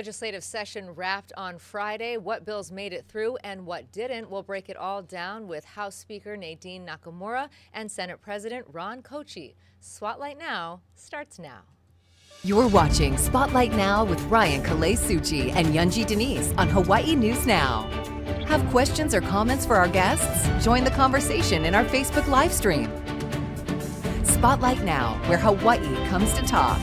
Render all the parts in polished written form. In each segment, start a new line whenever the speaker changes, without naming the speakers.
legislative session wrapped on Friday. What bills made it through and what didn't? We'll break it all down with House Speaker Nadine Nakamura and Senate President Ron Kouchi. Spotlight Now starts now.
You're watching Spotlight Now with Ryan Kalei-Suchi and Yunji Denise on Hawaii News Now. Have questions or comments for our guests? Join the conversation in our Facebook live stream. Spotlight Now, where Hawaii comes to talk.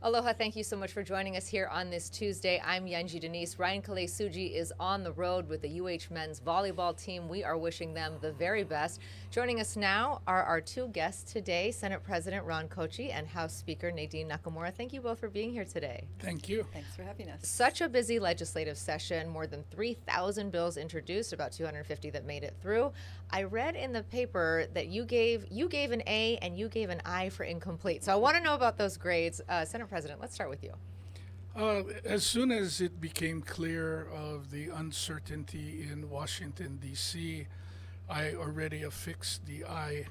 Aloha, thank you so much for joining us here on this Tuesday. I'm Yunji Denise. Ryan Kalei-Suchi is on the road with the UH men's volleyball team. We are wishing them the very best. Joining us now are our two guests today, Senate President Ron Kouchi and House Speaker Nadine Nakamura. Thank you both for being here today.
Thank you.
Thanks for having us.
Such a busy legislative session, more than 3,000 bills introduced, about 250 that made it through. I read in the paper that you gave an A and you gave an I for incomplete. So I want to know about those grades. Senate President, let's start with you.
As soon as it became clear of the uncertainty in Washington, D.C., I already affixed the I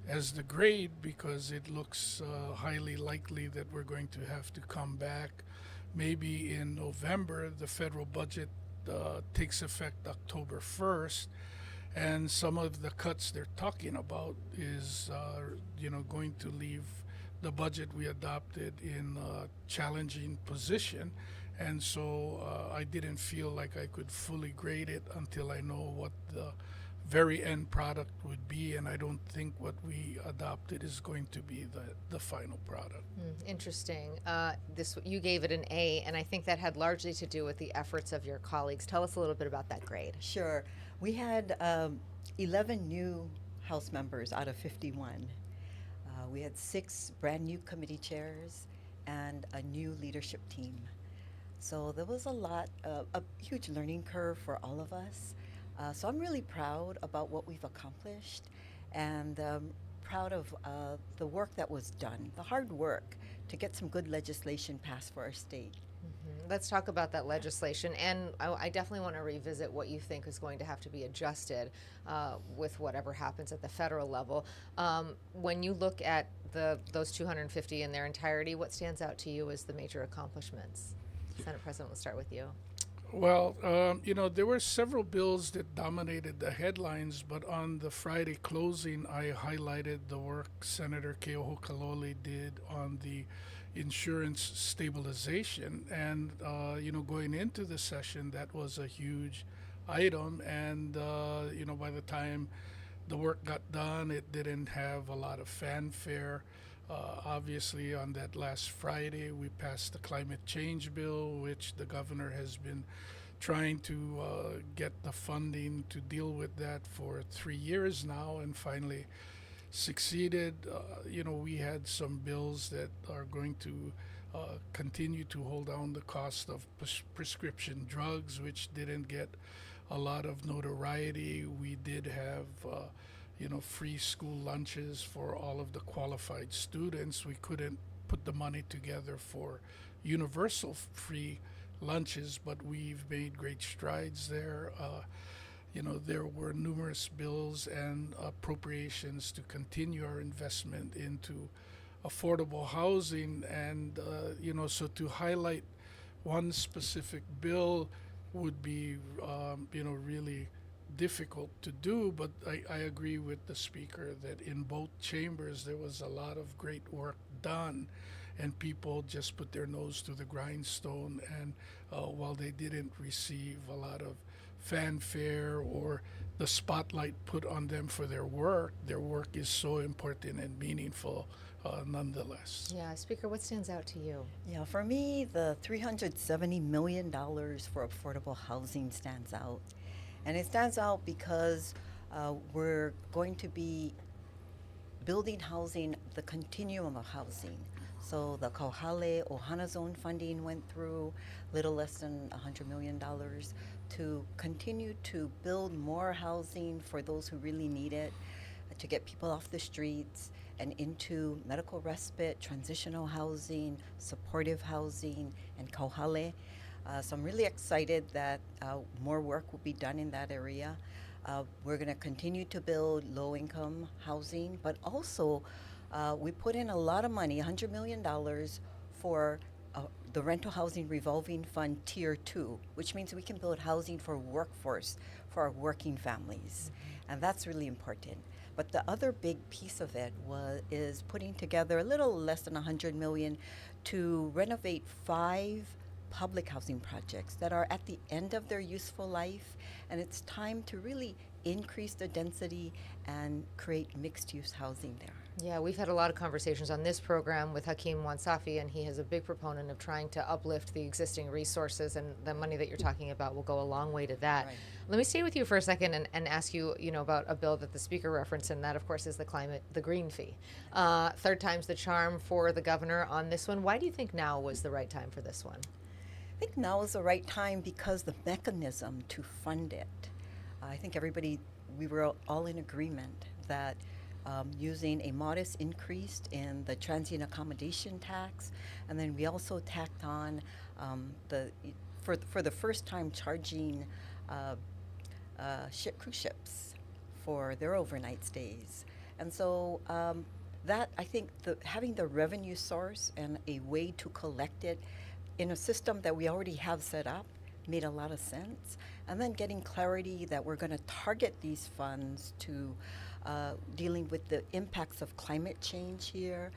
as the grade because it looks highly likely that we're going to have to come back. Maybe in November, the federal budget takes effect October 1st. And some of the cuts they're talking about is, going to leave the budget we adopted in a challenging position. And so I didn't feel like I could fully grade it until I know what the very end product would be. And I don't think what we adopted is going to be the final product.
Interesting. You gave it an A, and I think that had largely to do with the efforts of your colleagues. Tell us a little bit about that grade.
Sure. We had 11 new House members out of 51. We had 6 brand new committee chairs and a new leadership team. So there was a huge learning curve for all of us. So I'm really proud about what we've accomplished and proud of the work that was done, the hard work to get some good legislation passed for our state.
Let's talk about that legislation, and I definitely want to revisit what you think is going to have to be adjusted with whatever happens at the federal level. When you look at those 250 in their entirety, what stands out to you as the major accomplishments? Senate President, we'll start with you.
Well, there were several bills that dominated the headlines, but on the Friday closing, I highlighted the work Senator Keohokalole did on the insurance stabilization. And, going into the session, that was a huge item. And, by the time the work got done, it didn't have a lot of fanfare. Obviously, on that last Friday, we passed the climate change bill, which the governor has been trying to get the funding to deal with that for 3 years now, and finally succeeded. We had some bills that are going to continue to hold down the cost of prescription drugs, which didn't get a lot of notoriety. We did have free school lunches for all of the qualified students. We couldn't put the money together for universal free lunches, but we've made great strides there. There were numerous bills and appropriations to continue our investment into affordable housing. And, so to highlight one specific bill would be, really difficult to do, but I agree with the speaker that in both chambers there was a lot of great work done, and people just put their nose to the grindstone. And while they didn't receive a lot of fanfare or the spotlight put on them for their work is so important and meaningful nonetheless.
Yeah, Speaker, what stands out to you?
Yeah, for me, the $370 million for affordable housing stands out. And it stands out because we're going to be building housing, the continuum of housing. So the Kauhale Ohana Zone funding went through, little less than $100 million, to continue to build more housing for those who really need it, to get people off the streets and into medical respite, transitional housing, supportive housing, and Kauhale. So I'm really excited that more work will be done in that area. We're going to continue to build low-income housing, but also we put in a lot of money, $100 million for the Rental Housing Revolving Fund Tier 2, which means we can build housing for workforce, for our working families. And that's really important. But the other big piece of it is putting together a little less than $100 million to renovate 5 public housing projects that are at the end of their useful life, and it's time to really increase the density and create mixed-use housing there.
Yeah, we've had a lot of conversations on this program with Hakeem Wansafi, and he is a big proponent of trying to uplift the existing resources, and the money that you're talking about will go a long way to that.
Right.
Let me stay with you for a second and ask you, about a bill that the speaker referenced, and that, of course, is the green fee. Third time's the charm for the governor on this one. Why do you think now was the right time for this one?
I think now is the right time because the mechanism to fund it. I think we were all in agreement that using a modest increase in the transient accommodation tax, and then we also tacked on for the first time charging cruise ships for their overnight stays. And so that, I think, having the revenue source and a way to collect it in a system that we already have set up made a lot of sense. And then getting clarity that we're going to target these funds to dealing with the impacts of climate change here,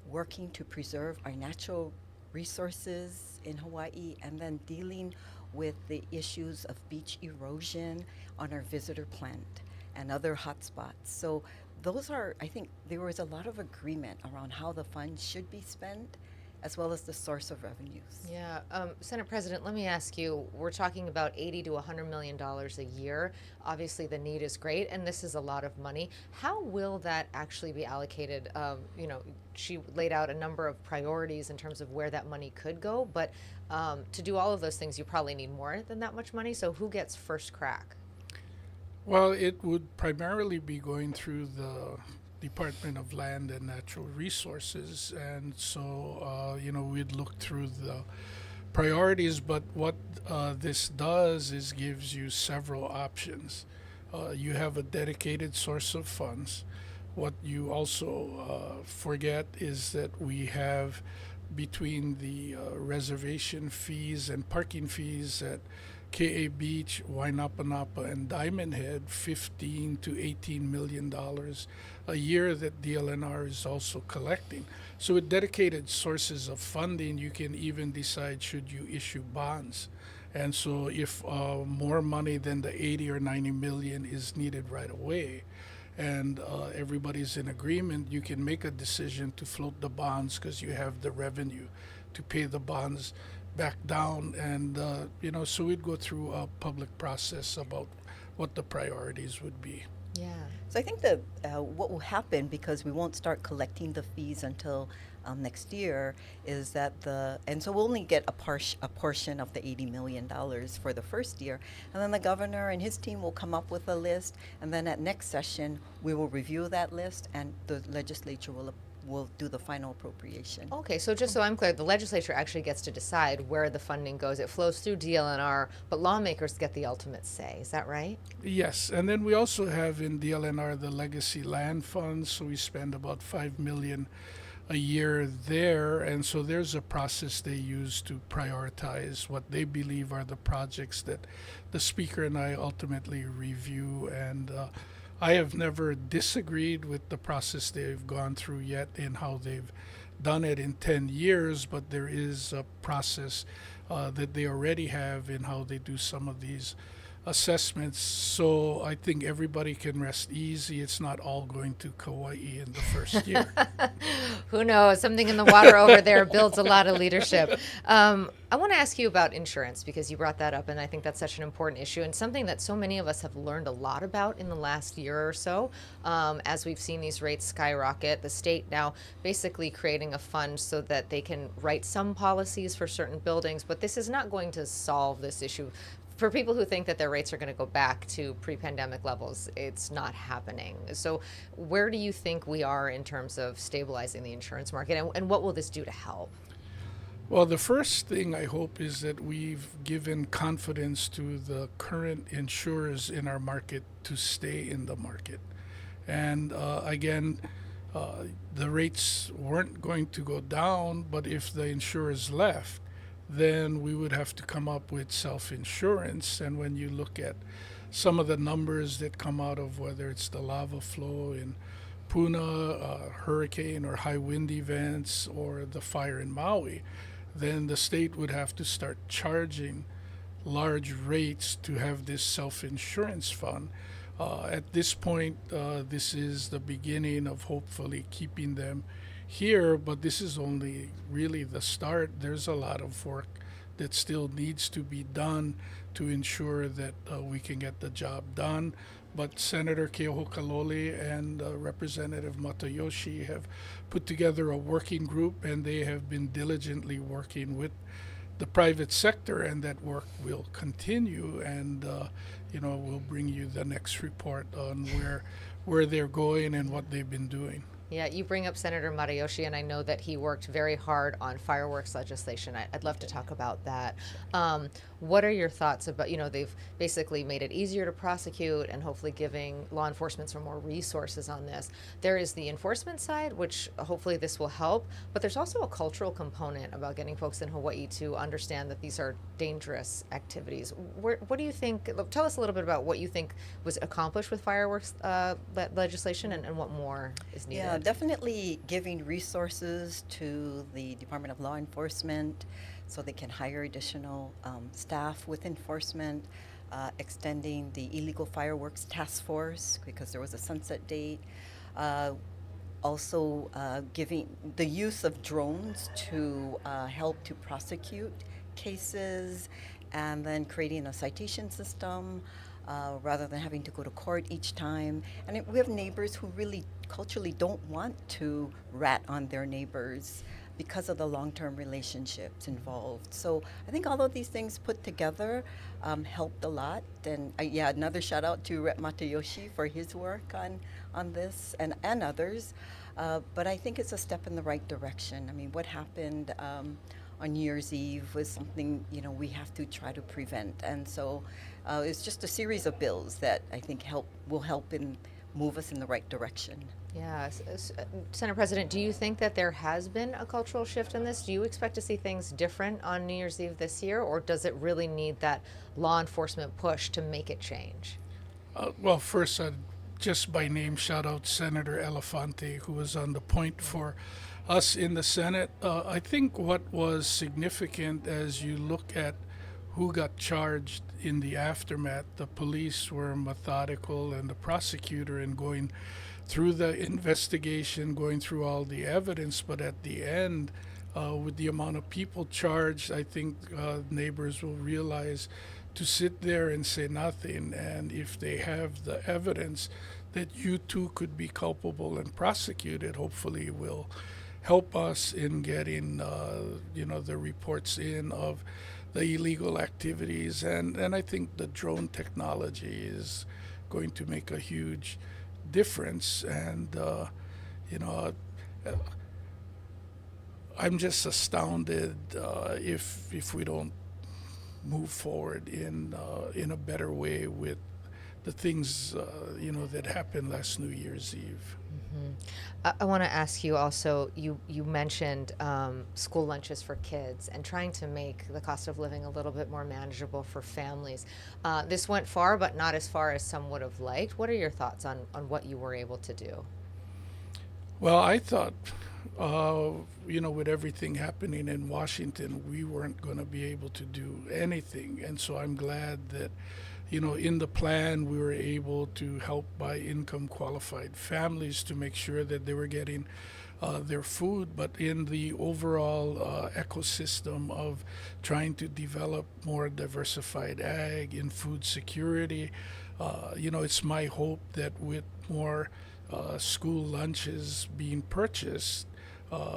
working to preserve our natural resources in Hawaii, and then dealing with the issues of beach erosion on our visitor plant and other hotspots. So those are, I think, there was a lot of agreement around how the funds should be spent, as well as the source of revenues.
Yeah, Senate President, let me ask you, we're talking about $80 to $100 million a year. Obviously the need is great, and this is a lot of money. How will that actually be allocated? She laid out a number of priorities in terms of where that money could go, but to do all of those things, you probably need more than that much money, so who gets first crack?
Well, it would primarily be going through the Department of Land and Natural Resources, and so we'd look through the priorities, but what this does is gives you several options. You have a dedicated source of funds. What you also forget is that we have, between the reservation fees and parking fees at K.A. Beach, Wainapanapa, and Diamond Head, $15 to $18 million a year that DLNR is also collecting. So with dedicated sources of funding, you can even decide should you issue bonds. And so if more money than the 80 or 90 million is needed right away, and everybody's in agreement, you can make a decision to float the bonds because you have the revenue to pay the bonds back down, and so we'd go through a public process about what the priorities would be.
Yeah.
So I think that what will happen, because we won't start collecting the fees until next year, is that and so we'll only get a portion of the $80 million for the first year, and then the governor and his team will come up with a list, and then at next session we will review that list, and the legislature will do the final appropriation.
Okay, so just so I'm clear, the legislature actually gets to decide where the funding goes. It flows through DLNR, but lawmakers get the ultimate say. Is that right?
Yes, and then we also have in DLNR the legacy land funds, so we spend about $5 million a year there, and so there's a process they use to prioritize what they believe are the projects that the speaker and I ultimately review, and I have never disagreed with the process they've gone through yet in how they've done it in 10 years, but there is a process that they already have in how they do some of these assessments. So I think everybody can rest easy. It's not all going to Kauai in the first year.
Who knows? Something in the water over there builds a lot of leadership. I want to ask you about insurance, because you brought that up, and I think that's such an important issue and something that so many of us have learned a lot about in the last year or so. As we've seen these rates skyrocket, the state now basically creating a fund so that they can write some policies for certain buildings, but this is not going to solve this issue. For people who think that their rates are going to go back to pre-pandemic levels, it's not happening. So where do you think we are in terms of stabilizing the insurance market, and what will this do to help?
Well, the first thing I hope is that we've given confidence to the current insurers in our market to stay in the market. And again, the rates weren't going to go down, but if the insurers left, then we would have to come up with self insurance. And when you look at some of the numbers that come out of whether it's the lava flow in Puna, hurricane or high wind events, or the fire in Maui, then the state would have to start charging large rates to have this self insurance fund. At this point, this is the beginning of hopefully keeping them here, but this is only really the start. There's a lot of work that still needs to be done to ensure that we can get the job done. But Senator Keohokalole and Representative Matayoshi have put together a working group, and they have been diligently working with the private sector, and that work will continue. And we'll bring you the next report on where they're going and what they've been doing.
Yeah, you bring up Senator Matayoshi, and I know that he worked very hard on fireworks legislation. I'd love to talk about that. What are your thoughts about, they've basically made it easier to prosecute and hopefully giving law enforcement some more resources on this. There is the enforcement side, which hopefully this will help, but there's also a cultural component about getting folks in Hawaii to understand that these are dangerous activities. What do you think? Tell us a little bit about what you think was accomplished with fireworks legislation and what more is needed.
Yeah, definitely giving resources to the Department of Law Enforcement so they can hire additional staff with enforcement, extending the illegal fireworks task force because there was a sunset date. Also giving the use of drones to help to prosecute cases, and then creating a citation system rather than having to go to court each time. And we have neighbors who really culturally don't want to rat on their neighbors because of the long-term relationships involved. So I think all of these things put together helped a lot. And another shout out to Rep Matayoshi for his work on this and others. But I think it's a step in the right direction. I mean, what happened on New Year's Eve was something, we have to try to prevent. And so it's just a series of bills that I think will help move us in the right direction.
Yeah. Senate President, do you think that there has been a cultural shift in this? Do you expect to see things different on New Year's Eve this year, or does it really need that law enforcement push to make it change?
Well, first, I'd just by name shout out Senator Elefante, who was on the point for us in the Senate. I think what was significant as you look at who got charged in the aftermath, the police were methodical and the prosecutor in going through the investigation, going through all the evidence, but at the end, with the amount of people charged, I think neighbors will realize to sit there and say nothing, and if they have the evidence that you too could be culpable and prosecuted, hopefully will help us in getting the reports in of the illegal activities, and I think the drone technology is going to make a huge difference. And I'm just astounded if we don't move forward in a better way with the things that happened last New Year's Eve.
Mm-hmm. I want to ask you also, you mentioned school lunches for kids and trying to make the cost of living a little bit more manageable for families. This went far, but not as far as some would have liked. What are your thoughts on what you were able to do?
Well, I thought, with everything happening in Washington, we weren't going to be able to do anything. And so I'm glad that in the plan, we were able to help by income qualified families to make sure that they were getting their food. But in the overall ecosystem of trying to develop more diversified ag in food security, it's my hope that with more school lunches being purchased,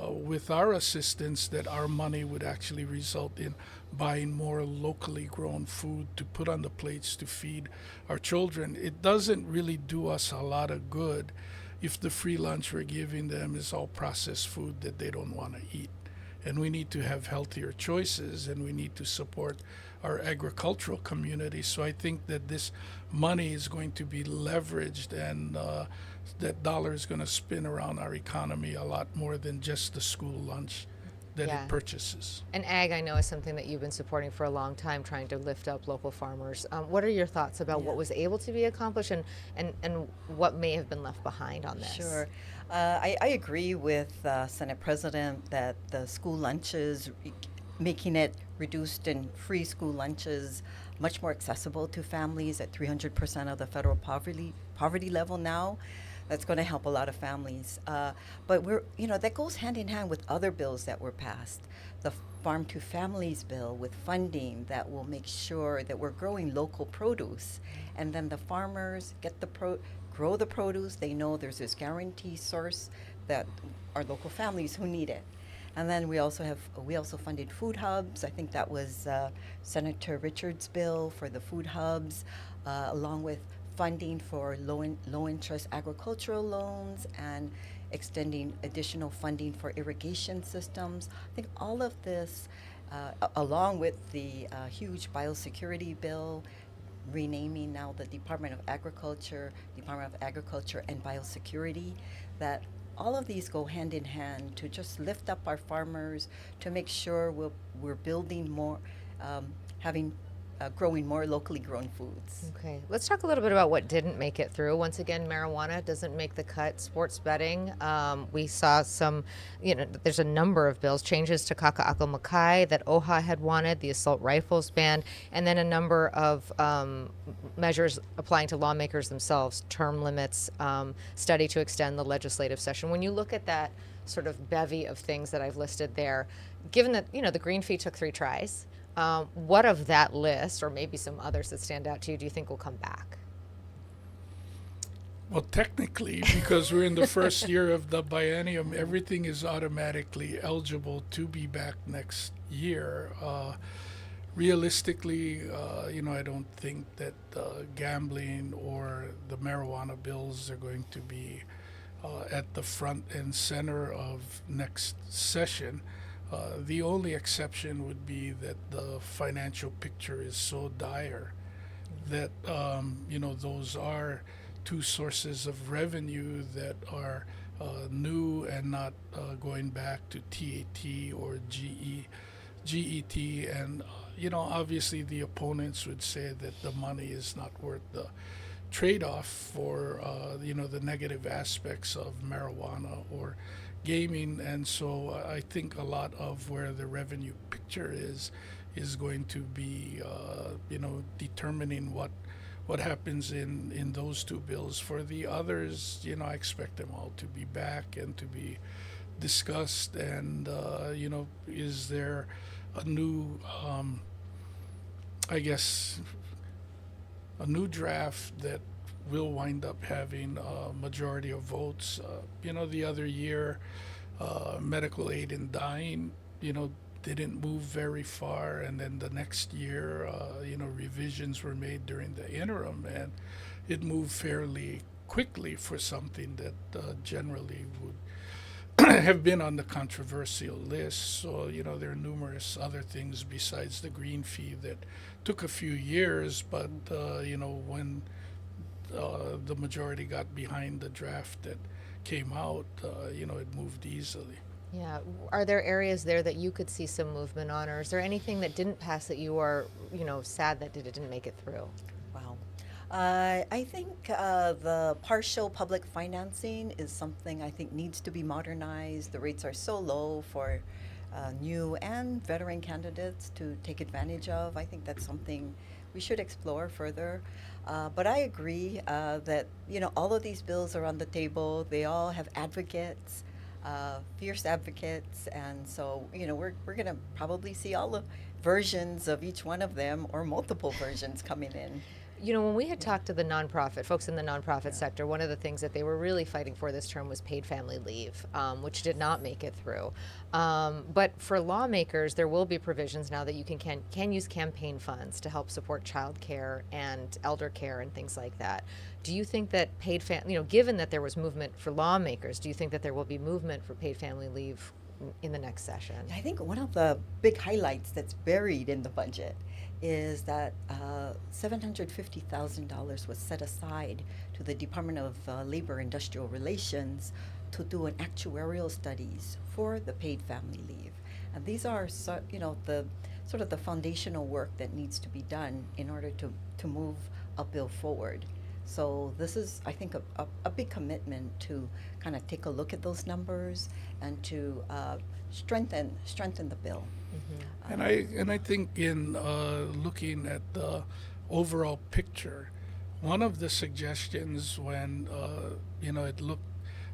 with our assistance, that our money would actually result in buying more locally grown food to put on the plates to feed our children. It doesn't really do us a lot of good if the free lunch we're giving them is all processed food that they don't want to eat. and we need to have healthier choices, and we need to support our agricultural community. So I think that this money is going to be leveraged, and that dollar is going to spin around our economy a lot more than just the school lunch that
Yeah.
it purchases.
And ag, I know, is something that you've been supporting for a long time, trying to lift up local farmers. What are your thoughts about what was able to be accomplished, and what may have been left behind on this?
Sure. I agree with Senate President that the school lunches, making it reduced and free school lunches much more accessible to families at 300% of the federal poverty level now. That's going to help a lot of families. But that goes hand in hand with other bills that were passed. The Farm to Families bill with funding that will make sure that we're growing local produce, and then the farmers get grow the produce. They know there's this guarantee source that are local families who need it. And then we also funded food hubs. I think that was Senator Richards' bill for the food hubs, along with funding for low interest agricultural loans and extending additional funding for irrigation systems. I think all of this, along with the huge biosecurity bill, renaming now the Department of Agriculture and Biosecurity, that all of these go hand in hand to just lift up our farmers, to make sure we're building more, growing more locally grown foods.
Okay, let's talk a little bit about what didn't make it through. Once again, marijuana doesn't make the cut. Sports betting, we saw some, there's a number of bills, changes to Kaka'ako that OHA had wanted, the assault rifles ban, and then a number of measures applying to lawmakers themselves, term limits, study to extend the legislative session. When you look at that sort of bevy of things that I've listed there, given that, the green fee took 3 tries, what of that list, or maybe some others that stand out to you, do you think will come back?
Well, technically, because we're in the first year of the biennium, everything is automatically eligible to be back next year. Realistically, I don't think that gambling or the marijuana bills are going to be at the front and center of next session. The only exception would be that the financial picture is so dire that, those are 2 sources of revenue that are new and not going back to TAT or GET. And, obviously the opponents would say that the money is not worth the trade-off for, the negative aspects of marijuana or gaming. And so I think a lot of where the revenue picture is going to be, determining what happens in those 2 bills. For the others, I expect them all to be back and to be discussed. And, is there a new, a new draft that will wind up having a majority of votes? The other year, medical aid in dying, didn't move very far, and then the next year, revisions were made during the interim, and it moved fairly quickly for something that generally would have been on the controversial list. So, there are numerous other things besides the green fee that took a few years, but, when the majority got behind the draft that came out, it moved easily.
Yeah. Are there areas there that you could see some movement on, or is there anything that didn't pass that you are, sad that it didn't make it through?
Wow. I think the partial public financing is something I think needs to be modernized. The rates are so low for new and veteran candidates to take advantage of. I think that's something we should explore further. But I agree that, all of these bills are on the table. They all have advocates, fierce advocates. And so, we're going to probably see all the versions of each one of them, or multiple versions coming in.
When we had talked to the nonprofit, folks in the nonprofit sector, one of the things that they were really fighting for this term was paid family leave, which did not make it through. But for lawmakers, there will be provisions now that you can use campaign funds to help support child care and elder care and things like that. Do you think that given that there was movement for lawmakers, do you think that there will be movement for paid family leave in the next session?
I think one of the big highlights that's buried in the budget is that $750,000 was set aside to the Department of Labor Industrial Relations to do an actuarial studies for the paid family leave. And these are, the sort of the foundational work that needs to be done in order to move a bill forward. So this is, I think, a big commitment to kind of take a look at those numbers and to strengthen the bill.
And I think in looking at the overall picture, one of the suggestions when it looked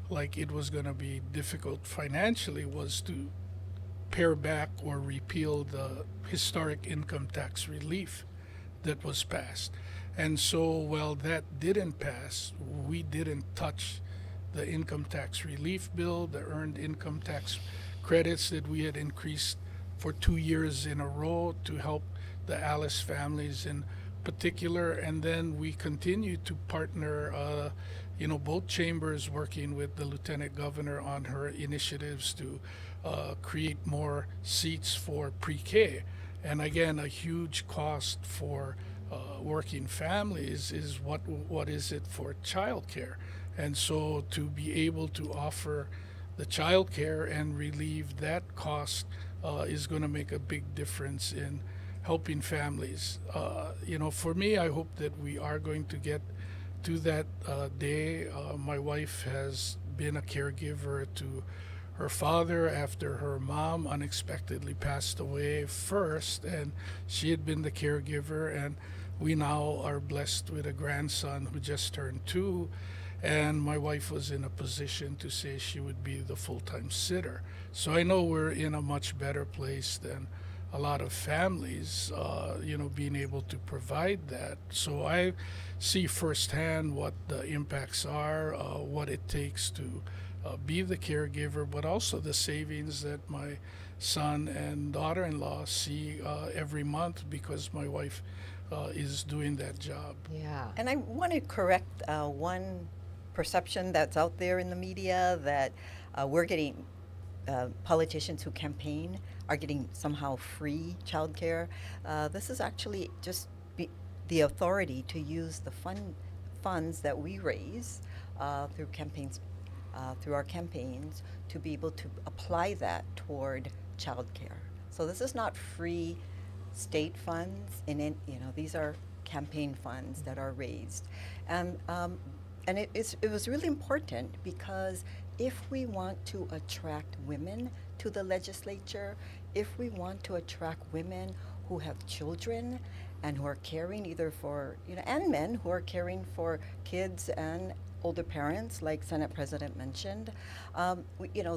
like it was going to be difficult financially was to pare back or repeal the historic income tax relief that was passed. And so while that didn't pass, we didn't touch the income tax relief bill, the earned income tax credits that we had increased for 2 years in a row to help the Alice families in particular. And then we continue to partner, both chambers working with the Lieutenant Governor on her initiatives to create more seats for pre-K. And again, a huge cost for working families is what is it for childcare. And so to be able to offer the childcare and relieve that cost is going to make a big difference in helping families. For me, I hope that we are going to get to that day. My wife has been a caregiver to her father after her mom unexpectedly passed away first, and she had been the caregiver, and we now are blessed with a grandson who just turned 2, and my wife was in a position to say she would be the full-time sitter. So I know we're in a much better place than a lot of families, being able to provide that. So I see firsthand what the impacts are, what it takes to be the caregiver, but also the savings that my son and daughter-in-law see every month because my wife is doing that job.
Yeah.
And I want to correct one perception that's out there in the media that we're getting politicians who campaign are getting somehow free childcare. This is actually just the authority to use the funds that we raise through campaigns, through our campaigns, to be able to apply that toward childcare. So this is not free state funds. These are campaign funds that are raised, and it was really important because if we want to attract women to the legislature, if we want to attract women who have children and who are caring either for, and men who are caring for kids and older parents, like Senate President mentioned,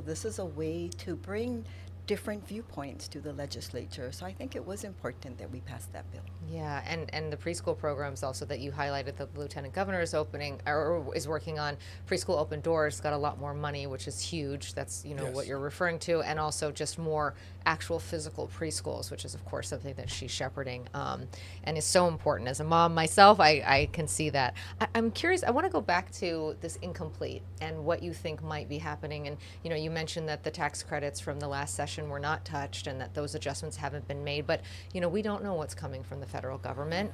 this is a way to bring different viewpoints to the legislature. So I think it was important that we passed that bill.
Yeah, and the preschool programs also that you highlighted, the Lieutenant Governor is opening or is working on. Preschool Open Doors got a lot more money, which is huge. That's
Yes.
what you're referring to, and also just more actual physical preschools, which is of course something that she's shepherding, and is so important. As a mom myself, I can see that. I'm curious. I want to go back to this incomplete and what you think might be happening. And you mentioned that the tax credits from the last session were not touched and that those adjustments haven't been made. But we don't know what's coming from the federal government.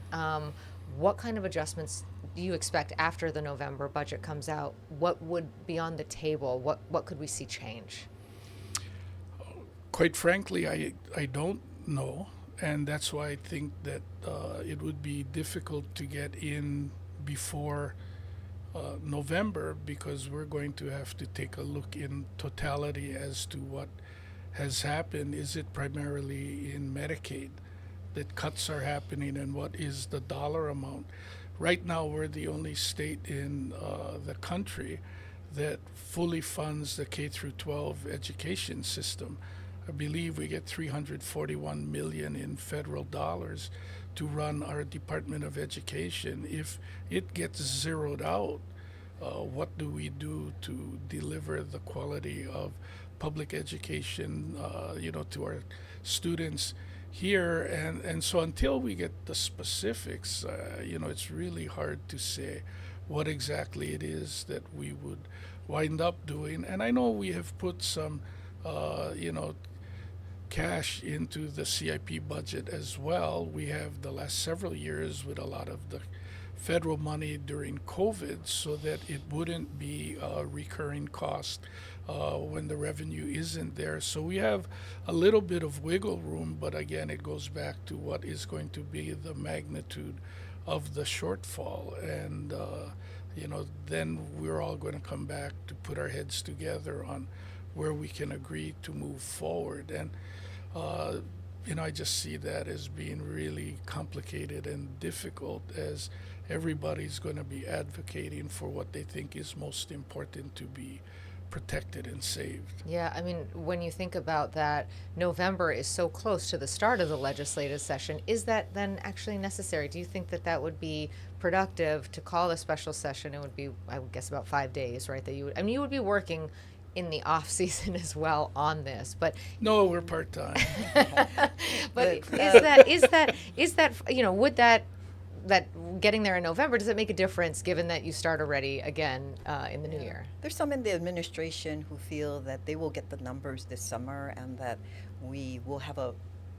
What kind of adjustments do you expect after the November budget comes out? What would be on the table? What could we see change?
Quite frankly, I don't know, and that's why I think that it would be difficult to get in before November, because we're going to have to take a look in totality as to what has happened. Is it primarily in Medicaid that cuts are happening, and what is the dollar amount? Right now, we're the only state in the country that fully funds the K through 12 education system. I believe we get $341 million in federal dollars to run our Department of Education. If it gets zeroed out, what do we do to deliver the quality of public education, to our students here? And so until we get the specifics, it's really hard to say what exactly it is that we would wind up doing. And I know we have put some you know, cash into the CIP budget as well. We have the last several years with a lot of the federal money during COVID so that it wouldn't be a recurring cost when the revenue isn't there. So we have a little bit of wiggle room, but again, it goes back to what is going to be the magnitude of the shortfall. And, then we're all going to come back to put our heads together on where we can agree to move forward. And I just see that as being really complicated and difficult as everybody's going to be advocating for what they think is most important to be protected and saved.
Yeah, I mean, when you think about that, November is so close to the start of the legislative session. Is that then actually necessary? Do you think that that would be productive to call a special session? It would be, I would guess, about 5 days, right? You would be working in the off season as well on this, but
No, we're part-time.
but would that getting there in November, does it make a difference given that you start already again in the new year?
There's some in the administration who feel that they will get the numbers this summer and that we will have a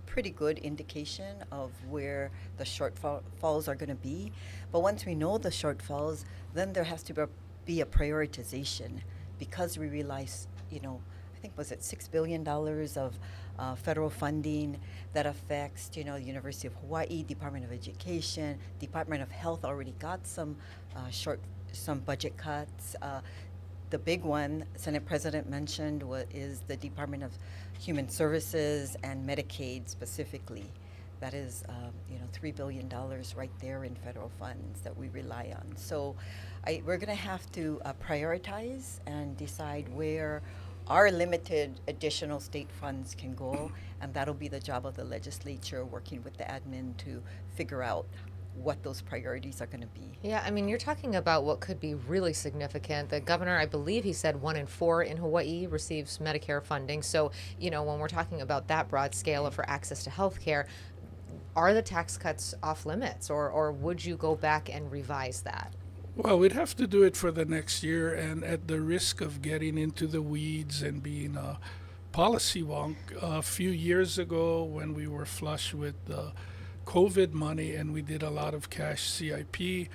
pretty good indication of where the shortfalls are going to be. But once we know the shortfalls, then there has to be a prioritization because we realize, I think was it $6 billion of federal funding that affects, the University of Hawaii, Department of Education, Department of Health already got some budget cuts. The big one Senate President mentioned is the Department of Human Services and Medicaid specifically. That is, $3 billion right there in federal funds that we rely on. So we're going to have to prioritize and decide where our limited additional state funds can go, and that'll be the job of the legislature working with the admin to figure out what those priorities are going to be.
Yeah, I mean, you're talking about what could be really significant. The governor, I believe he said 1 in 4 in Hawaii receives Medicare funding. So, when we're talking about that broad scale for access to health care, are the tax cuts off limits, or would you go back and revise that?
Well, we'd have to do it for the next year, and at the risk of getting into the weeds and being a policy wonk, a few years ago when we were flush with the COVID money and we did a lot of cash CIP,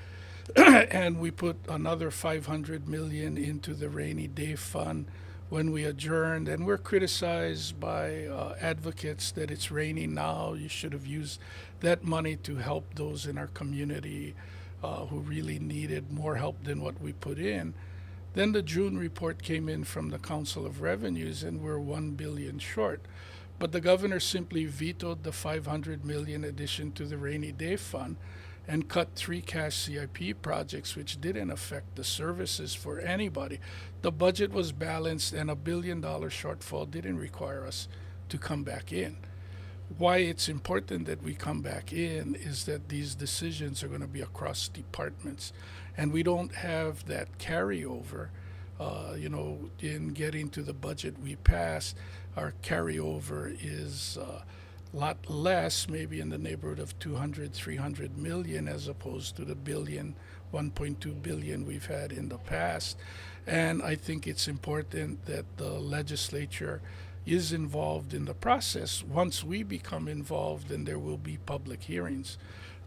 and we put another $500 million into the rainy day fund when we adjourned, and we're criticized by advocates that it's raining now. You should have used that money to help those in our community who really needed more help than what we put in. Then the June report came in from the Council of Revenues, and we're $1 billion short. But the governor simply vetoed the $500 million addition to the rainy day fund and cut 3 cash CIP projects, which didn't affect the services for anybody. The budget was balanced, and $1 billion shortfall didn't require us to come back in. Why it's important that we come back in is that these decisions are going to be across departments, and we don't have that carryover. In getting to the budget we passed, our carryover is a lot less, maybe in the neighborhood of 300 million, as opposed to the 1.2 billion we've had in the past. And I think it's important that the legislature is involved in the process. Once we become involved, then there will be public hearings.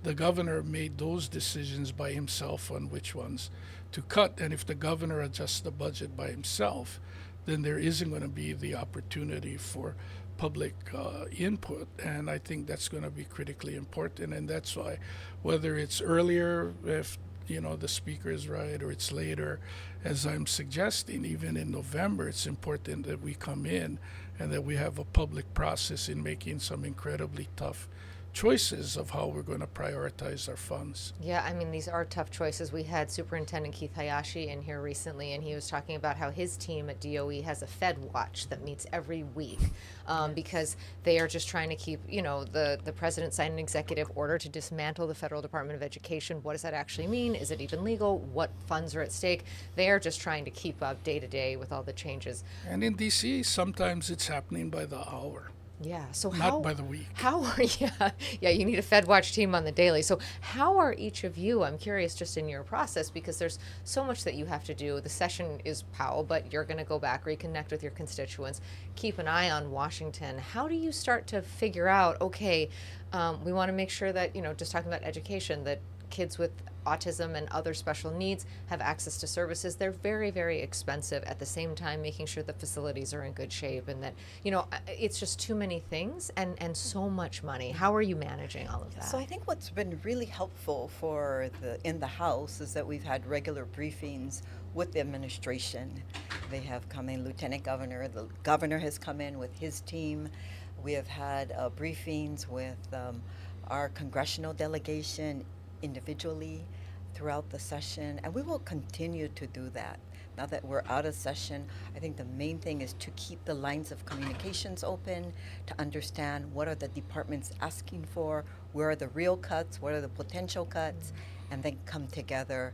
The governor made those decisions by himself on which ones to cut, and if the governor adjusts the budget by himself, then there isn't going to be the opportunity for public input, and I think that's going to be critically important. And that's why, whether it's earlier, if the speaker is right, or it's later, as I'm suggesting, even in November, it's important that we come in and that we have a public process in making some incredibly tough choices of how we're going to prioritize our funds.
Yeah, I mean, these are tough choices. We had Superintendent Keith Hayashi in here recently, and he was talking about how his team at DOE has a Fed Watch that meets every week because they are just trying to keep, the president signed an executive order to dismantle the Federal Department of Education. What does that actually mean? Is it even legal? What funds are at stake? They are just trying to keep up day to day with all the changes.
And in DC, sometimes it's happening by the hour.
Yeah. So
not by the week.
How are yeah, you need a Fed Watch team on the daily. So how are each of you? I'm curious just in your process because there's so much that you have to do. The session is Powell, but you're going to go back, reconnect with your constituents, keep an eye on Washington. How do you start to figure out? Okay, we want to make sure that just talking about education, that kids with autism and other special needs have access to services. They're very, very expensive. At the same time, making sure the facilities are in good shape and that, it's just too many things and so much money. How are you managing all of that?
So I think what's been really helpful in the House is that we've had regular briefings with the administration. They have come in, Lieutenant Governor, the governor has come in with his team. We have had briefings with our congressional delegation individually throughout the session, and we will continue to do that. Now that we're out of session, I think the main thing is to keep the lines of communications open, to understand what are the departments asking for, where are the real cuts, what are the potential cuts, and then come together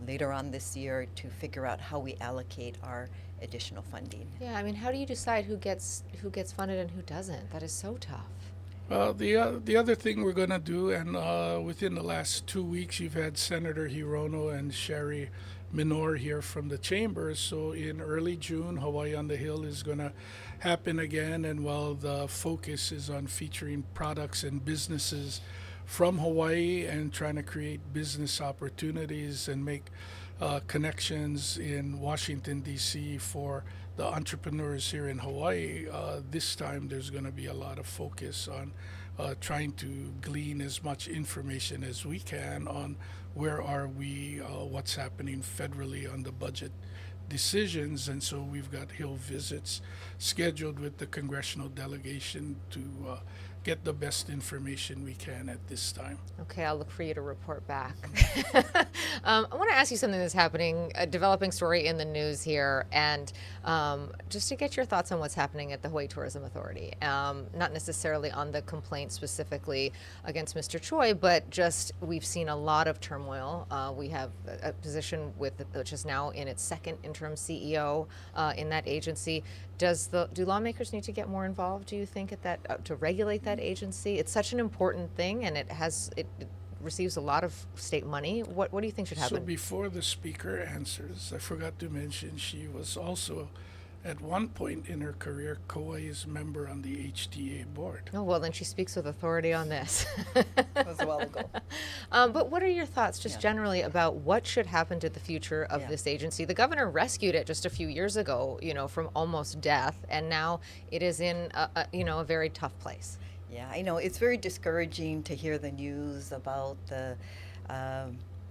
later on this year to figure out how we allocate our additional funding.
Yeah, I mean, how do you decide who gets funded and who doesn't? That is so tough.
The other thing we're going to do, and within the last 2 weeks, you've had Senator Hirono and Sherry Minor here from the chambers. So in early June, Hawaii on the Hill is going to happen again. And while the focus is on featuring products and businesses from Hawaii and trying to create business opportunities and make connections in Washington, D.C. for the entrepreneurs here in Hawaii, this time there's going to be a lot of focus on trying to glean as much information as we can on where are we, what's happening federally on the budget decisions. And so we've got Hill visits scheduled with the congressional delegation to get the best information we can at this time.
Okay, I'll look for you to report back. I want to ask you something that's happening, a developing story in the news here, and just to get your thoughts on what's happening at the Hawaii Tourism Authority. Not necessarily on the complaint specifically against Mr. Choi, but just we've seen a lot of turmoil. We have a position which is now in its second interim CEO in that agency. Do lawmakers need to get more involved, do you think, at that to regulate that agency? It's such an important thing, and it receives a lot of state money. What do you think should happen?
So before the speaker answers, I forgot to mention she was also at one point in her career Kauai's member on the HTA board.
Oh, well, then she speaks with authority on this.
That was a while ago.
But what are your thoughts just generally about what should happen to the future of this agency? The governor rescued it just a few years ago, from almost death, and now it is in a very tough place.
Yeah, I know. It's very discouraging to hear the news about the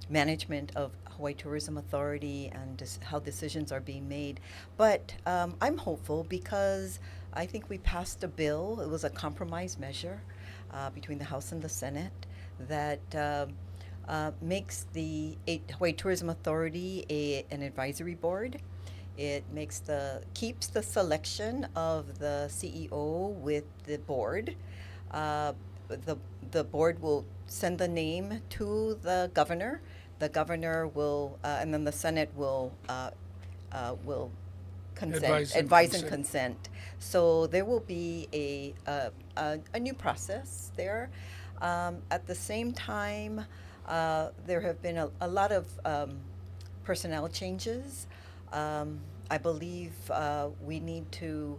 management of Hawaii Tourism Authority and how decisions are being made. But I'm hopeful because I think we passed a bill. It was a compromise measure between the House and the Senate that makes the Hawaii Tourism Authority an advisory board. It keeps the selection of the CEO with the board. The board will send the name to the governor. The governor will, and then the Senate will advise and consent. So there will be a new process there. At the same time, there have been a lot of personnel changes. I believe we need to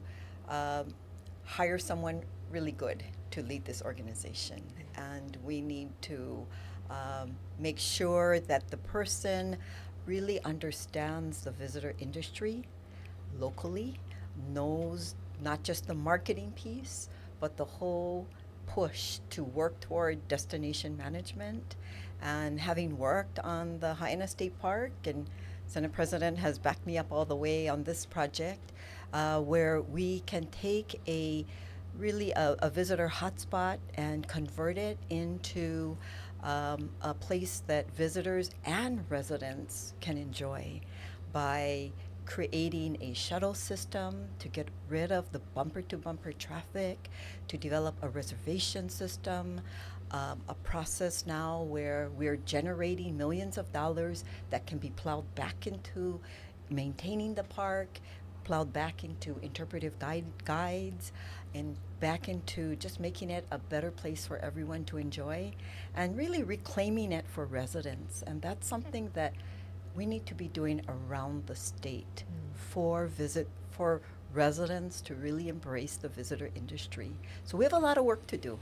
hire someone really good to lead this organization, and we need to make sure that the person really understands the visitor industry locally, knows not just the marketing piece, but the whole push to work toward destination management. And having worked on the Haena State Park, and Senate President has backed me up all the way on this project, where we can take a visitor hotspot and convert it into a place that visitors and residents can enjoy by creating a shuttle system to get rid of the bumper-to-bumper traffic, to develop a reservation system, a process now where we're generating millions of dollars that can be plowed back into maintaining the park, plowed back into interpretive guides and back into just making it a better place for everyone to enjoy and really reclaiming it for residents. And that's something that we need to be doing around the state for residents to really embrace the visitor industry. So we have a lot of work to do.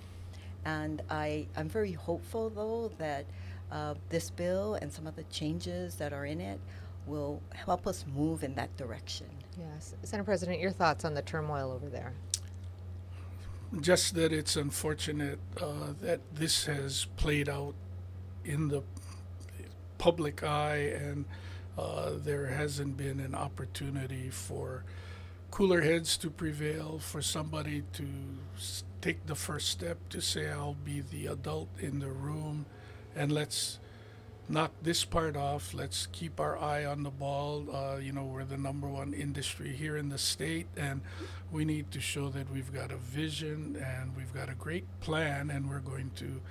And I'm very hopeful, though, that this bill and some of the changes that are in it will help us move in that direction.
Yes. Senator President, your thoughts on the turmoil over there?
Just that it's unfortunate that this has played out in the public eye, and there hasn't been an opportunity for cooler heads to prevail, for somebody to take the first step to say, I'll be the adult in the room, and let's knock this part off. Let's keep our eye on the ball. We're the number one industry here in the state, and we need to show that we've got a vision and we've got a great plan, and we're going to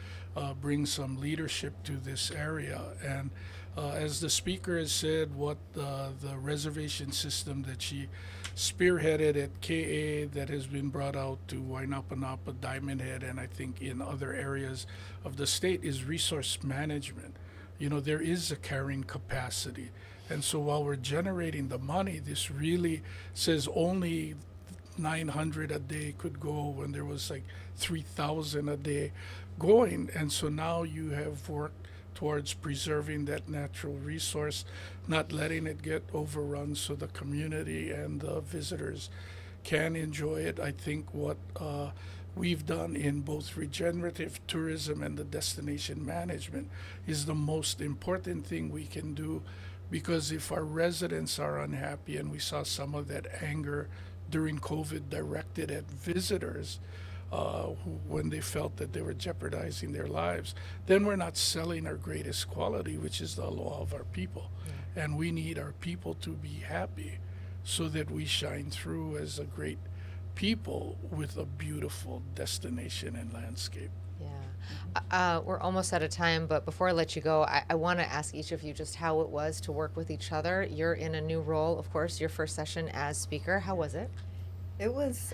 bring some leadership to this area. And as the speaker has said, what the reservation system that she spearheaded at KA that has been brought out to Wainapanapa, Diamond Head, and I think in other areas of the state is resource management. There is a carrying capacity. And so while we're generating the money, this really says only 900 a day could go when there was like 3,000 a day going. And so now you have worked towards preserving that natural resource, not letting it get overrun so the community and the visitors can enjoy it. I think what we've done in both regenerative tourism and the destination management is the most important thing we can do, because if our residents are unhappy, and we saw some of that anger during COVID directed at visitors when they felt that they were jeopardizing their lives, then we're not selling our greatest quality, which is the aloha of our people. Yeah. And we need our people to be happy so that we shine through as a great people with a beautiful destination and landscape.
Yeah. We're almost out of time, but before I let you go, I want to ask each of you just how it was to work with each other. You're in a new role, of course, your first session as speaker. How was it?
It was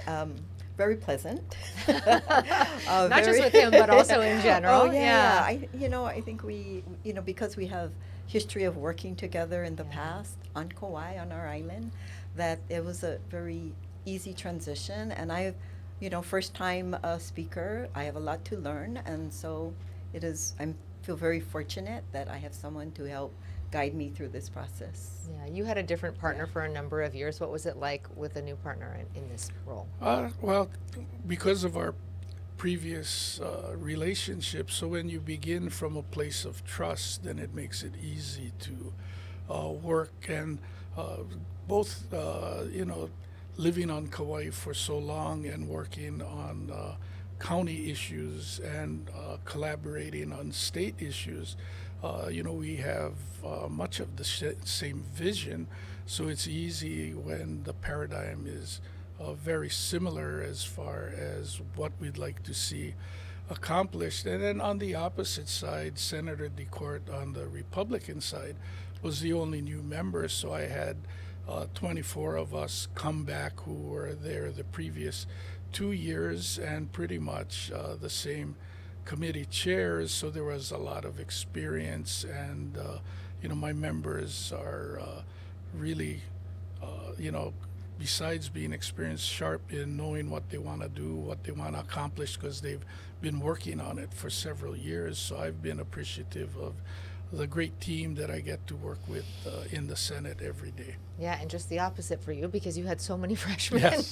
very pleasant.
Not just with him, but also in general.
Oh, yeah. I think we, because we have history of working together in the past on Kauai, on our island, that it was a very easy transition. And first time speaker, I have a lot to learn. And so I feel very fortunate that I have someone to help guide me through this process.
Yeah, you had a different partner for a number of years. What was it like with a new partner in this role?
Well, because of our previous relationship, so when you begin from a place of trust, then it makes it easy to work. And both, living on Kauai for so long and working on county issues and collaborating on state issues, we have much of the same vision, so it's easy when the paradigm is very similar as far as what we'd like to see accomplished. And then on the opposite side, Senator DeCourt on the Republican side was the only new member, so I had 24 of us come back who were there the previous 2 years, and pretty much the same committee chairs, so there was a lot of experience. And my members are really besides being experienced, sharp in knowing what they want to do, what they want to accomplish, because they've been working on it for several years. So I've been appreciative of the great team that I get to work with in the Senate every day.
Yeah, and just the opposite for you, because you had so many freshmen.
Yes.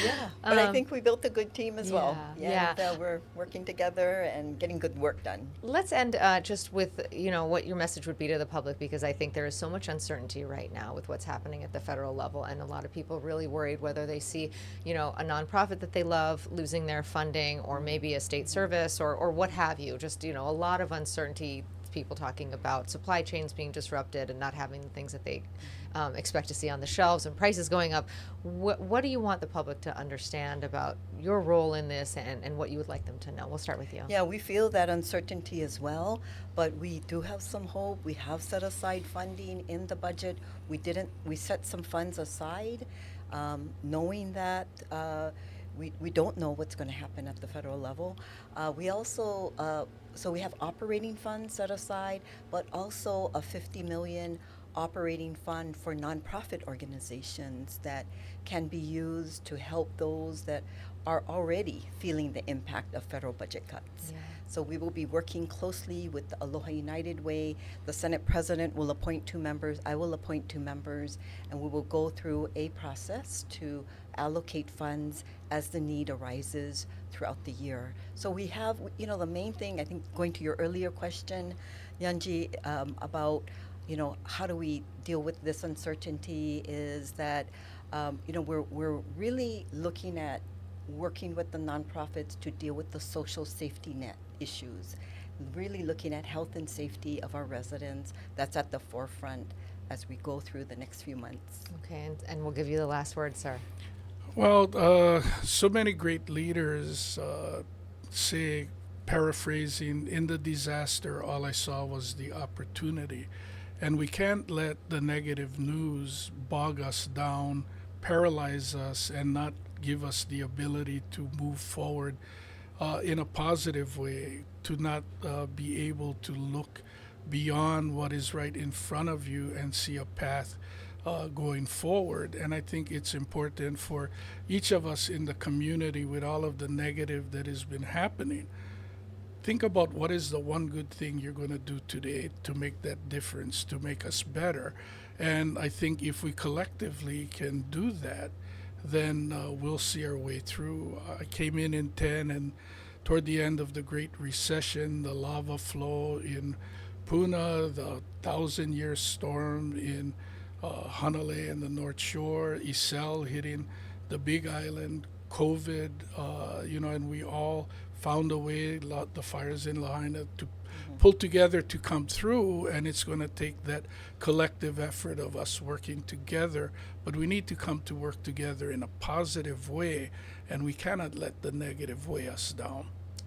Yeah, but I think we built a good team as well.
Yeah.
And, we're working together and getting good work done.
Let's end just with, what your message would be to the public, because I think there is so much uncertainty right now with what's happening at the federal level, and a lot of people really worried whether they see, a nonprofit that they love losing their funding, or maybe a state service, or what have you. Just, a lot of uncertainty. People talking about supply chains being disrupted and not having the things that they expect to see on the shelves, and prices going up. What do you want the public to understand about your role in this, and what you would like them to know? We'll start with you.
Yeah, we feel that uncertainty as well, but we do have some hope. We have set aside funding in the budget. We set some funds aside knowing that we don't know what's going to happen at the federal level. We also, so we have operating funds set aside, but also a 50 million operating fund for nonprofit organizations that can be used to help those that are already feeling the impact of federal budget cuts.
Yeah.
So we will be working closely with the Aloha United Way. The Senate President will appoint 2 members. I will appoint 2 members, and we will go through a process to allocate funds as the need arises throughout the year. So we have, the main thing, I think, going to your earlier question, Yanji, about, how do we deal with this uncertainty is that, we're really looking at working with the nonprofits to deal with the social safety net issues, really looking at health and safety of our residents. That's at the forefront as we go through the next few months.
Okay, and we'll give you the last word, sir.
Well, so many great leaders say, paraphrasing, in the disaster, all I saw was the opportunity. And we can't let the negative news bog us down, paralyze us, and not give us the ability to move forward in a positive way, to not be able to look beyond what is right in front of you and see a path going forward. And I think it's important for each of us in the community, with all of the negative that has been happening, think about what is the one good thing you're going to do today to make that difference, to make us better. And I think if we collectively can do that, then we'll see our way through. I came in 10, and toward the end of the Great Recession, the lava flow in Puna, the 1,000-year storm in Hanalei and the North Shore, Isel hitting the Big Island, COVID, and we all found a way, the fires in Lahaina, to pull together to come through, and it's going to take that collective effort of us working together. But we need to come to work together in a positive way, and we cannot let the negative weigh us down.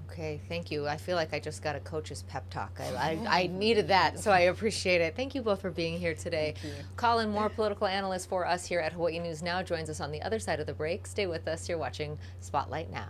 Okay, thank you. I feel like I just got a coach's pep talk. I needed that, so I appreciate it. Thank you both for being here today.
Thank you.
Colin Moore, political analyst for us here at Hawaii News Now, joins us on the other side of the break. Stay with us. You're watching Spotlight Now.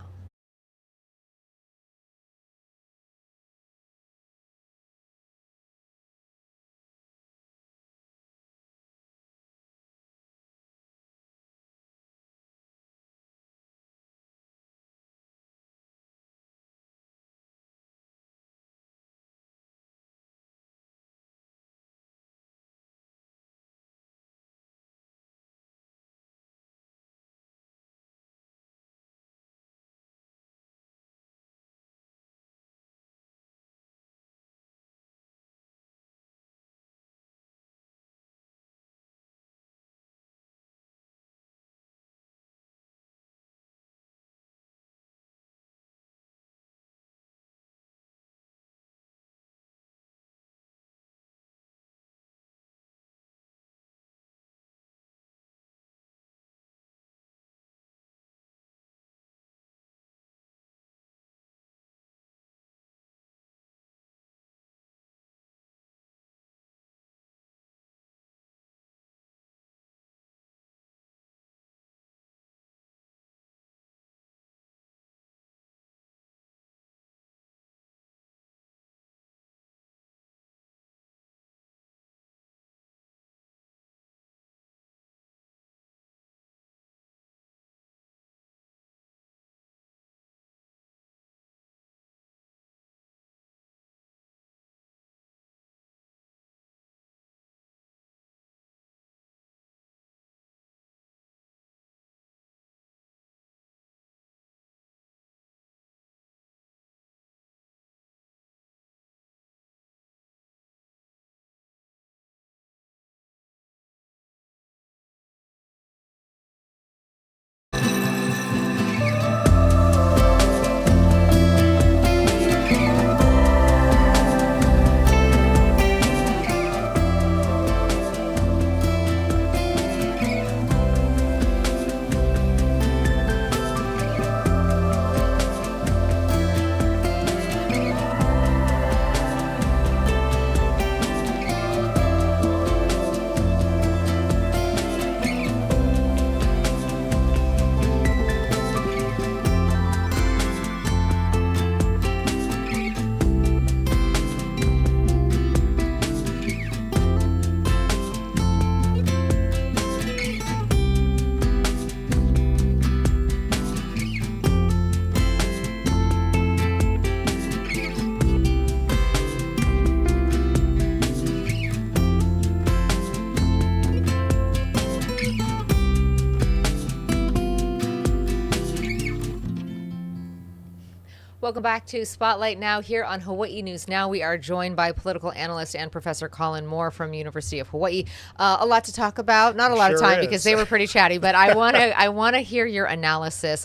Welcome back to Spotlight Now here on Hawaii News Now. We are joined by political analyst and Professor Colin Moore from University of Hawaii. A lot to talk about, not a lot of time because they were pretty chatty, but I want to hear your analysis.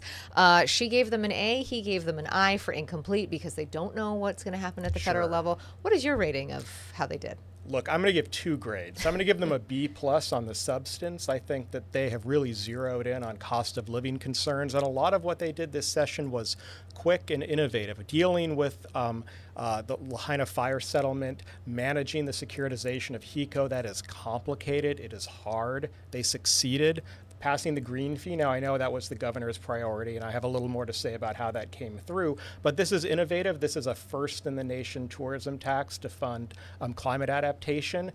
She gave them an A, he gave them an I for incomplete because they don't know what's going to happen at the federal level. What is your rating of how they did?
Look, I'm going to give 2 grades. I'm going to give them a B+ on the substance. I think that they have really zeroed in on cost of living concerns, and a lot of what they did this session was quick and innovative, dealing with the Lahaina fire settlement, managing the securitization of HECO. That is complicated. It is hard. They succeeded. Passing the green fee, now I know that was the governor's priority, and I have a little more to say about how that came through, but this is innovative. This is a first-in-the-nation tourism tax to fund climate adaptation.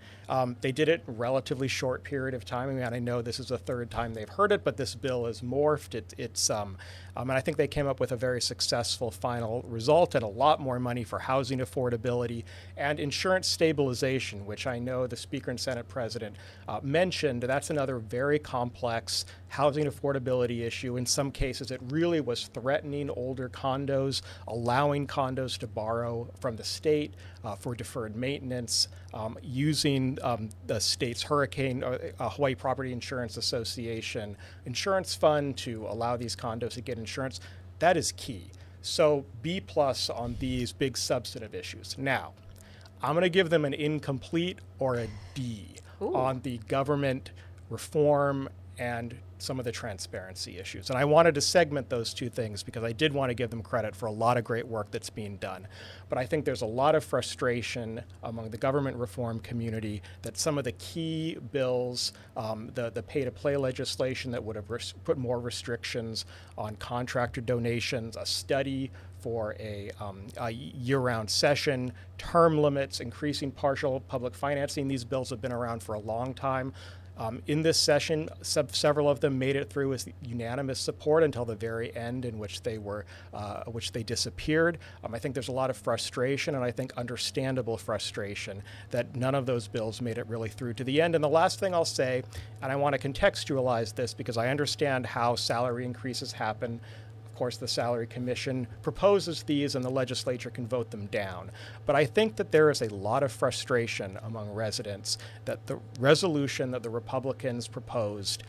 They did it in a relatively short period of time. I mean, I know this is the 3rd time they've heard it, but this bill is morphed. And I think they came up with a very successful final result and a lot more money for housing affordability and insurance stabilization, which I know the Speaker and Senate President mentioned. That's another very complex housing affordability issue. In some cases, it really was threatening older condos, allowing condos to borrow from the state for deferred maintenance, using the state's hurricane, Hawaii Property Insurance Association insurance fund to allow these condos to get insurance. That is key. So B+ on these big substantive issues. Now, I'm going to give them an incomplete or a D on the government reform and some of the transparency issues. And I wanted to segment those 2 things because I did want to give them credit for a lot of great work that's being done. But I think there's a lot of frustration among the government reform community that some of the key bills, the pay-to-play legislation that would have put more restrictions on contractor donations, a study for a year-round session, term limits, increasing partial public financing. These bills have been around for a long time. In this session, several of them made it through with unanimous support until the very end, in which they disappeared. I think there's a lot of frustration, and I think understandable frustration, that none of those bills made it really through to the end. And the last thing I'll say, and I want to contextualize this because I understand how salary increases happen. Of course, the Salary Commission proposes these and the legislature can vote them down. But I think that there is a lot of frustration among residents that the resolution that the Republicans proposed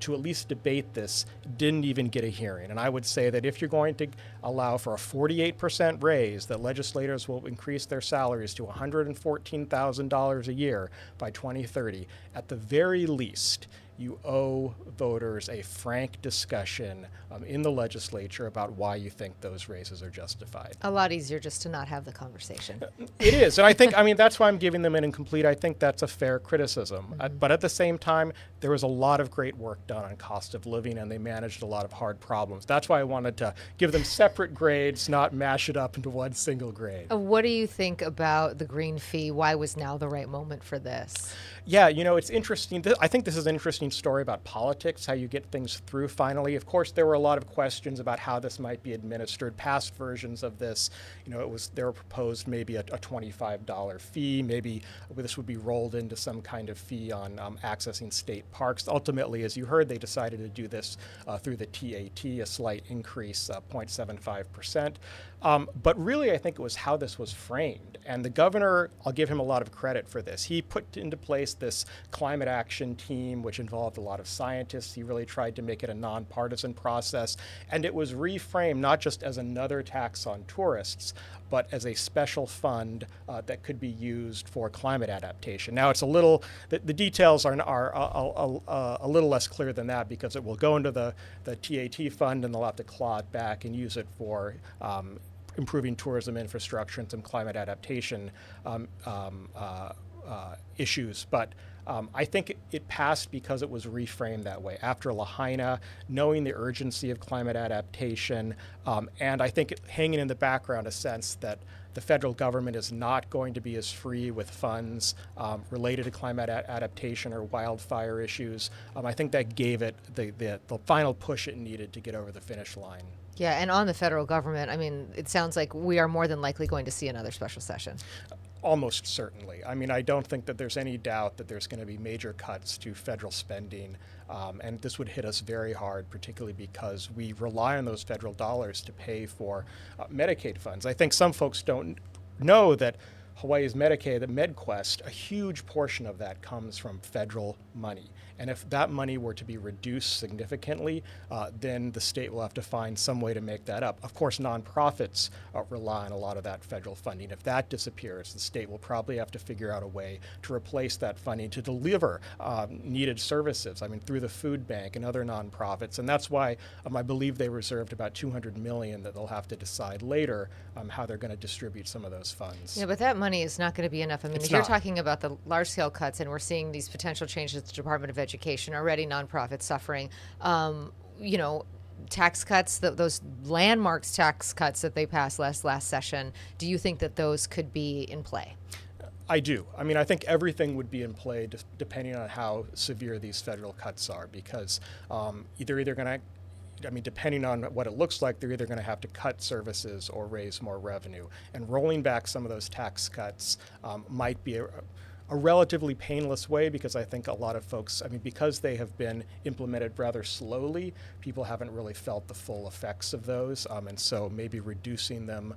to at least debate this didn't even get a hearing. And I would say that if you're going to allow for a 48% raise, that legislators will increase their salaries to $114,000 a year by 2030, at the very least, you owe voters a frank discussion in the legislature about why you think those raises are justified.
A lot easier just to not have the conversation.
It is. And I think, that's why I'm giving them an incomplete. I think that's a fair criticism. But at the same time, there was a lot of great work done on cost of living, and they managed a lot of hard problems. That's why I wanted to give them separate grades, not mash it up into one single grade.
What do you think about the green fee? Why was now the right moment for this?
Yeah, it's interesting. I think this is an interesting story about politics, how you get things through finally. Of course, there were a lot of questions about how this might be administered. Past versions of this, they were proposed maybe a $25 fee. Maybe this would be rolled into some kind of fee on accessing state parks. Ultimately, as you heard, they decided to do this through the TAT, a slight increase, 0.75%. But really, I think it was how this was framed. And the governor, I'll give him a lot of credit for this. He put into place this climate action team, which involved a lot of scientists. He really tried to make it a nonpartisan process. And it was reframed not just as another tax on tourists, but as a special fund that could be used for climate adaptation. Now, it's a little, the details are a little less clear than that because it will go into the TAT fund and they'll have to claw it back and use it for improving tourism infrastructure and some climate adaptation issues. But I think it passed because it was reframed that way. After Lahaina, knowing the urgency of climate adaptation, and I think hanging in the background a sense that the federal government is not going to be as free with funds related to climate adaptation or wildfire issues. I think that gave it the final push it needed to get over the finish line.
Yeah, and on the federal government, it sounds like we are more than likely going to see another special session.
Almost certainly. I mean, I don't think that there's any doubt that there's going to be major cuts to federal spending, and this would hit us very hard, particularly because we rely on those federal dollars to pay for Medicaid funds. I think some folks don't know that Hawaii's Medicaid, the MedQuest, a huge portion of that comes from federal money. And if that money were to be reduced significantly, then the state will have to find some way to make that up. Of course, nonprofits rely on a lot of that federal funding. If that disappears, the state will probably have to figure out a way to replace that funding to deliver needed services, I mean, through the food bank and other nonprofits. And that's why I believe they reserved about $200 million that they'll have to decide later how they're going to distribute some of those funds.
Yeah, but that money is not going to be enough. I mean,
It's
if you're
not.
talking about the large-scale cuts, and we're seeing these potential changes to the Department of Education, already nonprofits suffering, tax cuts, those landmark tax cuts that they passed last session, do you think that those could be in play?
I do. I mean, I think everything would be in play depending on how severe these federal cuts are, because they're either going to, I mean, depending on what it looks like, they're either going to have to cut services or raise more revenue. And rolling back some of those tax cuts might be a relatively painless way, because I think a lot of folks, I mean, because they have been implemented rather slowly, people haven't really felt the full effects of those. And so maybe reducing them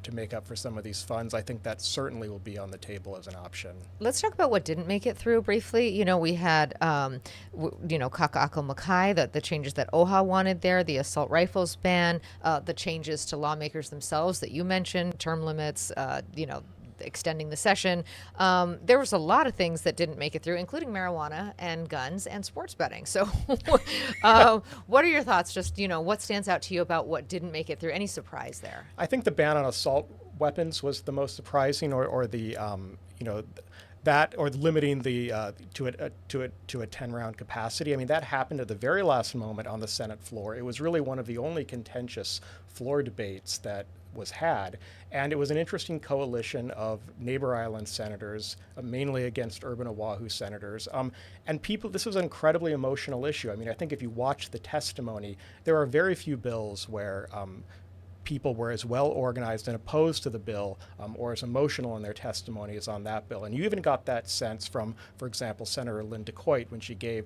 to make up for some of these funds, I think that certainly will be on the table as an option.
Let's talk about what didn't make it through briefly. We had, Kaka'ako Makai, the changes that OHA wanted there, the assault rifles ban, the changes to lawmakers themselves that you mentioned, term limits, extending the session. There was a lot of things that didn't make it through, including marijuana and guns and sports betting. So what are your thoughts? Just, what stands out to you about what didn't make it through? Any surprise there?
I think the ban on assault weapons was the most surprising, or the, that, or limiting the to a 10-round capacity. I mean, that happened at the very last moment on the Senate floor. It was really one of the only contentious floor debates that was had, and it was an interesting coalition of neighbor island senators, mainly against urban Oahu senators, and people. This was an incredibly emotional issue. I mean, I think if you watch the testimony, there are very few bills where people were as well organized and opposed to the bill or as emotional in their testimony as on that bill. And you even got that sense from, for example, Senator Linda Coit when she gave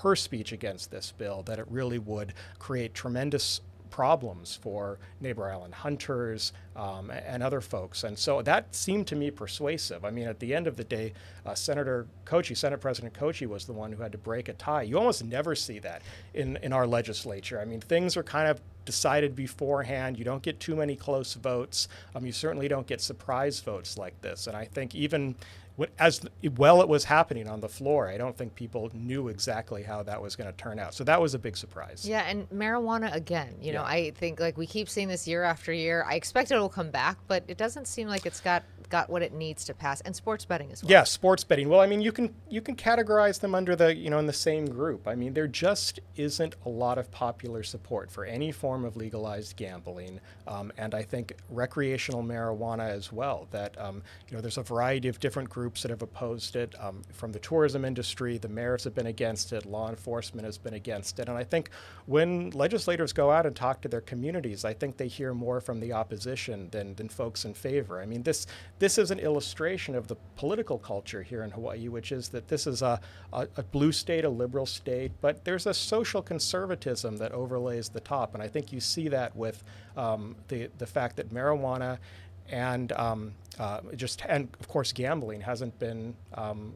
her speech against this bill, that it really would create tremendous problems for neighbor island hunters and other folks. And so that seemed to me persuasive. I mean, at the end of the day, Senate President Kouchi was the one who had to break a tie. You almost never see that in our legislature. I mean, things are kind of decided beforehand. You don't get too many close votes. You certainly don't get surprise votes like this. And I think even as well it was happening on the floor, I don't think people knew exactly how that was going to turn out. So that was a big surprise.
Yeah, and marijuana again.
Yeah.
I think we keep seeing this year after year. I expect it will come back, but it doesn't seem like it's got what it needs to pass. And sports betting as well.
Yeah, sports betting. Well, I mean, you can categorize them under the in the same group. I mean, there just isn't a lot of popular support for any form of legalized gambling, and I think recreational marijuana as well. That there's a variety of different groups that have opposed it. From the tourism industry, the mayors have been against it. Law enforcement has been against it. And I think when legislators go out and talk to their communities, I think they hear more from the opposition than folks in favor. I mean, this is an illustration of the political culture here in Hawaii, which is that this is a blue state, a liberal state, but there's a social conservatism that overlays the top. And I think you see that with the fact that marijuana and and of course gambling hasn't been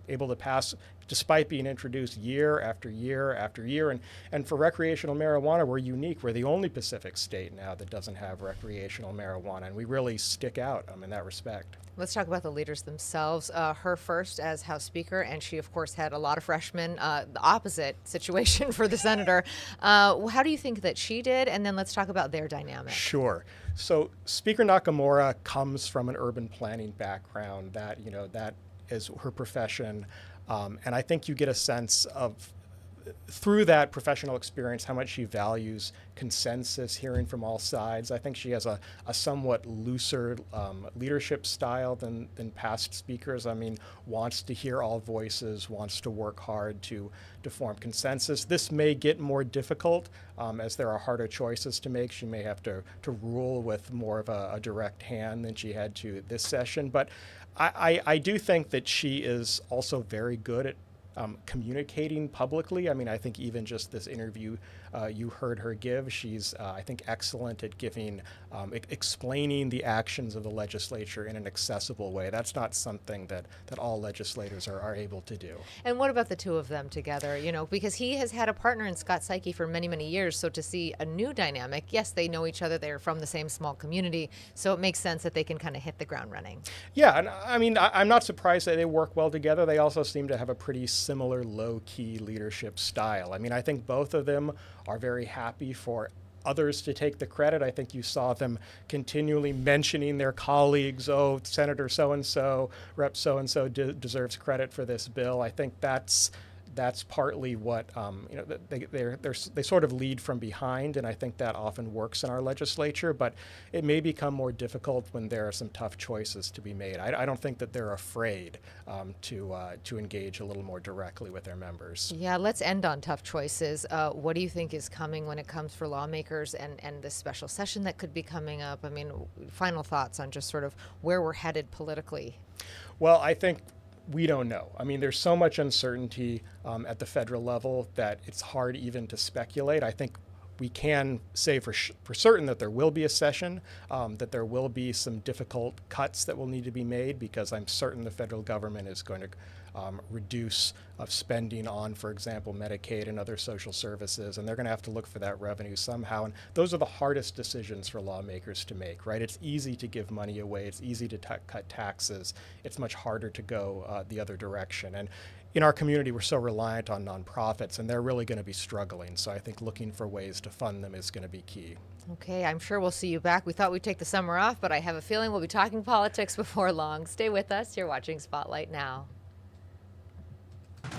able to pass, despite being introduced year after year after year. And for recreational marijuana, we're unique. We're the only Pacific state now that doesn't have recreational marijuana, and we really stick out in that respect.
Let's talk about the leaders themselves. Her first as House Speaker, and she, of course, had a lot of freshmen, the opposite situation for the senator. How do you think that she did? And then let's talk about their dynamic.
Sure. So Speaker Nakamura comes from an urban planning background. That is her profession. And I think you get a sense of through that professional experience, how much she values consensus, hearing from all sides. I think she has a somewhat looser leadership style than past speakers. I mean, wants to hear all voices, wants to work hard to form consensus. This may get more difficult as there are harder choices to make. She may have to rule with more of a direct hand than she had to this session. But I do think that she is also very good at communicating publicly. I mean, I think even just this interview you heard her give, she's, I think, excellent at giving, explaining the actions of the legislature in an accessible way. That's not something that all legislators are able to do.
And what about the two of them together? You know, because he has had a partner in Scott Psyche for many, many years. So to see a new dynamic, yes, they know each other. They're from the same small community. So it makes sense that they can kind of hit the ground running.
Yeah, and I mean, I'm not surprised that they work well together. They also seem to have a pretty similar low-key leadership style. I mean, I think both of them are very happy for others to take the credit. I think you saw them continually mentioning their colleagues. Oh, Senator so-and-so, Rep so-and-so deserves credit for this bill. I think that's partly what they sort of lead from behind, and I think that often works in our legislature. But it may become more difficult when there are some tough choices to be made. I don't think that they're afraid to engage a little more directly with their members.
Yeah, let's end on tough choices. What do you think is coming when it comes for lawmakers and this special session that could be coming up? I mean, final thoughts on just sort of where we're headed politically.
Well, I think we don't know. I mean, there's so much uncertainty at the federal level that it's hard even to speculate. I think we can say for certain that there will be a session, that there will be some difficult cuts that will need to be made, because I'm certain the federal government is going to reduce spending on, for example, Medicaid and other social services, and they're going to have to look for that revenue somehow. And those are the hardest decisions for lawmakers to make, right? It's easy to give money away. It's easy to cut taxes. It's much harder to go the other direction. And in our community, we're so reliant on nonprofits, and they're really going to be struggling. So I think looking for ways to fund them is going to be key.
Okay, I'm sure we'll see you back. We thought we'd take the summer off, but I have a feeling we'll be talking politics before long. Stay with us. You're watching Spotlight Now.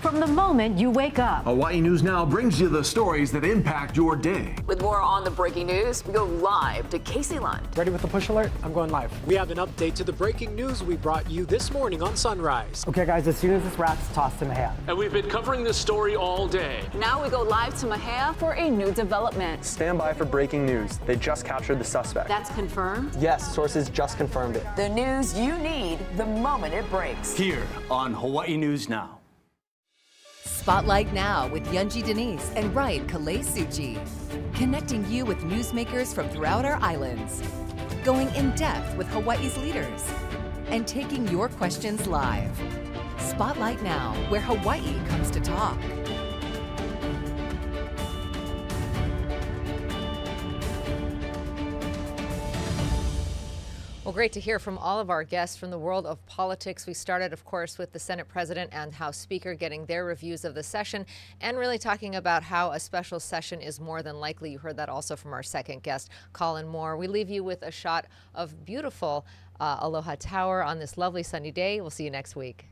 From the moment you wake up.
Hawaii News Now brings you the stories that impact your day.
With more on the breaking news, we go live to Casey Lund.
Ready with the push alert? I'm going live. We have an update to the breaking news we brought you this morning on Sunrise.
Okay, guys, as soon as this wraps, toss to Mahia.
And we've been covering this story all day.
Now we go live to Mahia for a new development.
Stand by for breaking news. They just captured the suspect.
That's confirmed?
Yes, sources just confirmed it.
The news you need the moment it breaks.
Here on Hawaii News Now.
Spotlight Now with Yunji Denise and Ryan Kalei-Suji. Connecting you with newsmakers from throughout our islands. Going in depth with Hawaii's leaders. And taking your questions live. Spotlight Now, where Hawaii comes to talk.
Well, great to hear from all of our guests from the world of politics. We started, of course, with the Senate President and House Speaker getting their reviews of the session and really talking about how a special session is more than likely. You heard that also from our second guest, Colin Moore. We leave you with a shot of beautiful Aloha Tower on this lovely sunny day. We'll see you next week.